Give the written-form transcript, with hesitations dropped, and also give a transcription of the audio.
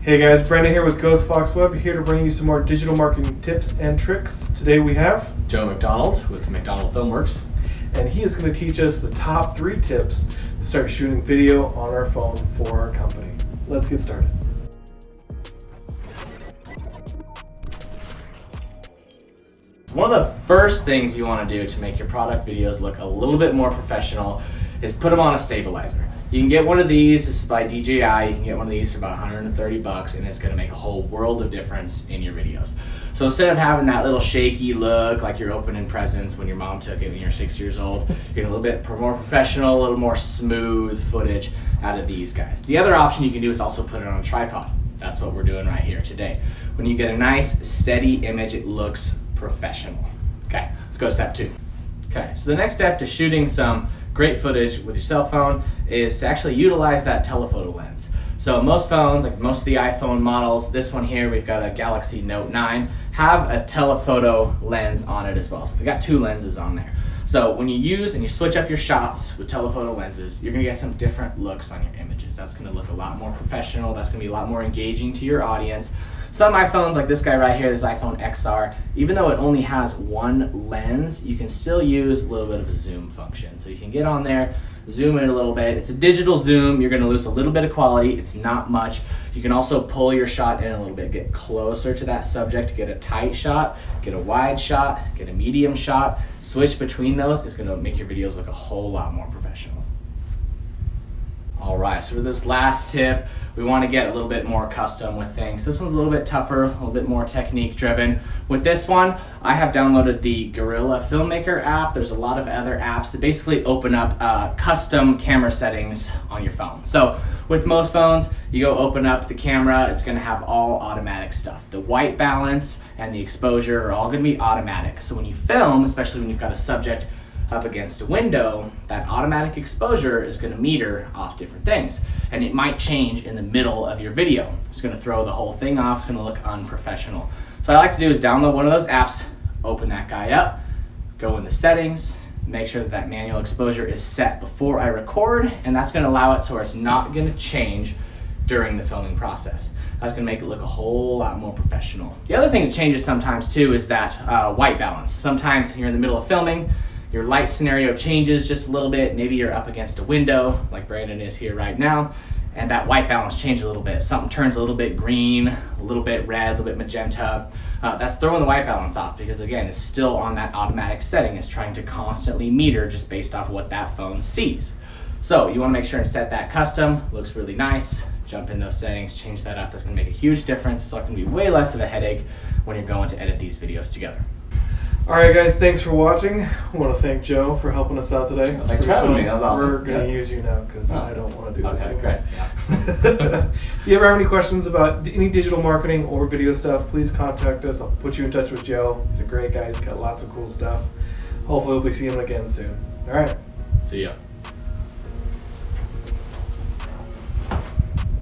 Hey guys, Brandon here with Ghost Fox Web, here to bring you some more digital marketing tips and tricks. Today we have Joe McDonald with McDonald Filmworks. And he is going to teach us the top 3 tips to start shooting video on our phone for our company. Let's get started. One of the first things you want to do to make your product videos look a little bit more professional is put them on a stabilizer. You can get one of these, this is by DJI, you can get one of these for about $130 and it's going to make a whole world of difference in your videos. So instead of having that little shaky look like you're opening presents when your mom took it when you're 6 years old, you're getting a little bit more professional, a little more smooth footage out of these guys. The other option you can do is also put it on a tripod. That's what we're doing right here today. When you get a nice steady image, it looks professional. Okay, let's go to step 2. Okay, so the next step to shooting some great footage with your cell phone is to actually utilize that telephoto lens. So most phones, like most of the iPhone models, this one here, we've got a Galaxy Note 9, have a telephoto lens on it as well. So we've got 2 lenses on there. So when you use and you switch up your shots with telephoto lenses, you're gonna get some different looks on your images. That's gonna look a lot more professional. That's gonna be a lot more engaging to your audience. Some iPhones, like this guy right here, this iPhone XR, even though it only has 1 lens, you can still use a little bit of a zoom function. So you can get on there, zoom in a little bit. It's a digital zoom. You're gonna lose a little bit of quality. It's not much. You can also pull your shot in a little bit, get closer to that subject, get a tight shot, get a wide shot, get a medium shot. Switch between those. It's gonna make your videos look a whole lot more professional. All right, so for this last tip, we want to get a little bit more custom with things. This one's a little bit tougher, a little bit more technique driven. With this one, I have downloaded the Gorilla Filmmaker app. There's a lot of other apps that basically open up custom camera settings on your phone. So with most phones, you go open up the camera, it's gonna have all automatic stuff. The white balance and the exposure are all gonna be automatic. So when you film, especially when you've got a subject up against a window, that automatic exposure is going to meter off different things. And it might change in the middle of your video. It's going to throw the whole thing off, it's going to look unprofessional. So what I like to do is download one of those apps, open that guy up, go in the settings, make sure that that manual exposure is set before I record, and that's going to allow it so where it's not going to change during the filming process. That's going to make it look a whole lot more professional. The other thing that changes sometimes too is that white balance. Sometimes you're in the middle of filming, your light scenario changes just a little bit. Maybe you're up against a window like Brandon is here right now, and that white balance changes a little bit. Something turns a little bit green, a little bit red, a little bit magenta. That's throwing the white balance off because again, it's still on that automatic setting. It's trying to constantly meter just based off of what that phone sees. So you want to make sure and set that custom. Looks really nice. Jump in those settings, change that up. That's going to make a huge difference. It's going to be way less of a headache when you're going to edit these videos together. Alright guys, thanks for watching. I want to thank Joe for helping us out today. Well, thanks for having me, that was awesome. We're going to use you now because I don't want to do this anymore. Great. Yeah. If you ever have any questions about any digital marketing or video stuff, please contact us. I'll put you in touch with Joe. He's a great guy. He's got lots of cool stuff. Hopefully we'll be seeing him again soon. Alright. See ya.